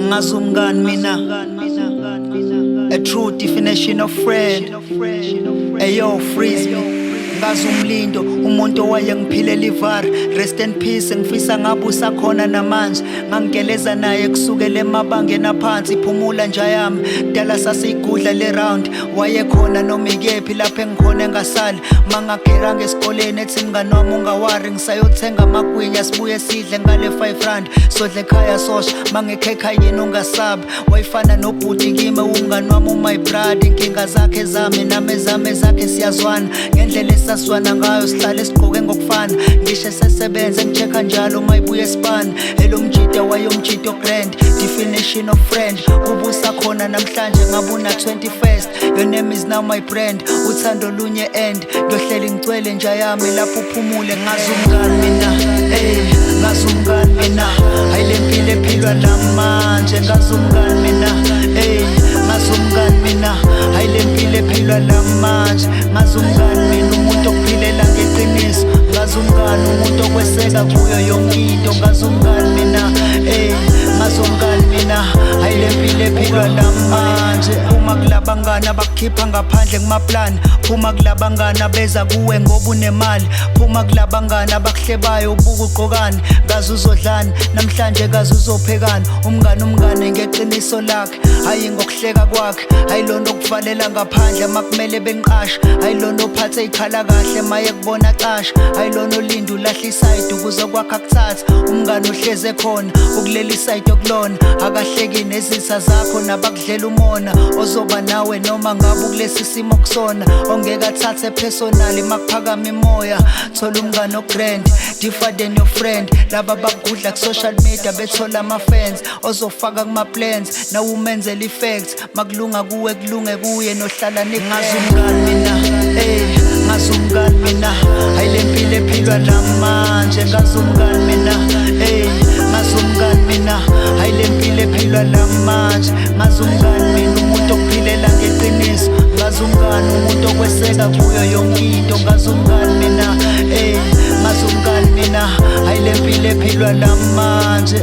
Ngazumngani mina, a true definition of friend. Ayo, freeze me. Ngazumlindo umuntu owayengiphilela ivari. Rest in peace, ngifisa ngabe usakhona namanje. Ngangigeleza naye kusukela emabangeni aphansi, iphumula nje yami dala sasiyigudla le round. Wayekhona noma ikephi lapho engikhona engasali. Mangagera esikoleni ethi mngani wami ungawari, ngisayothenga amagwinya sibuye sidle ngale 5 rand. Sodle ekhaya sosha mangekhekha yini ungasabi. Wayifana nobhuti kimi umngani wami my brother. Inkinga zakhe zami nami zami zakhe siyazwana. Ngendlela esaswana ngayo sihlale sigqoke ngokufana. Ngisho sesebenza ngichecka njalo mayibuye espan. Hello mjida wayomjida grand definition of friend. Ubusa khona namhlanje ngabuna 21st. Your name is now my brand. Uthando lunye end. Ngiyohleli ngicwele nje yami lapho uphumule. Ngazumngani mina, ngazumngani mina. Ayilempilo ephilwa namanje. Ngazumngani mina, ngazumngani mina. Ayilempilo ephilwa namanje. Ngazumngani mina umuntu okuphilela ngeqiniso. Ngazumngani umuntu okweseka kuyo yonke into. Ngazumngani mina, ngazumngani mina. Ayilempilo ephilwa namanje. Uma kulabangani abakukhipha ngaphandle kumaplan. Phuma kulabangani abeza kuwe ngoba unemali. Phuma kulabangani abakuhlebayo ubuka ugqokani. Ngazi uzodlani namhlanje ngazi uzophekani. Umngani ngeqiniso lakhe, hayi ngokuhleka kwakhe. Hayi lona okuvalela ngaphandle makumele benqashe. Hayi lona ophathe ikhala kahle maye kubona qasha. Hayi lona olinda ulahle iside ukuze kwakhe akuthatha. Umngani ohleze ekhona ukuleli side okulona. Akahleki nezitha zakho nabakudlela umona. Ozoba nawe noma ngabe kulesi simo kusona. Ongeke athathe personal makuphakama imoya. Thola umnganiogrand different than your friend. Laba bakudla ku social media bethola ama fans. Ozofaka kuma plans na umenzela effects. Makulunga kuwe kulunge kuye nohlala ngazumngani mina, ngazumngani mina. Ayilempilo ephilwa namanje. Ngazumngani mina, ngazumngani mina. Ayilempilo ephilwa namanje. Ngazumngani mina umuntu okuphilela ngeqiniso. Ngazumngani umuntu okweseka kuyo yonke into. Ngazumngani mina, ngazumngani mina. Ayilempilo ephilwa namanje.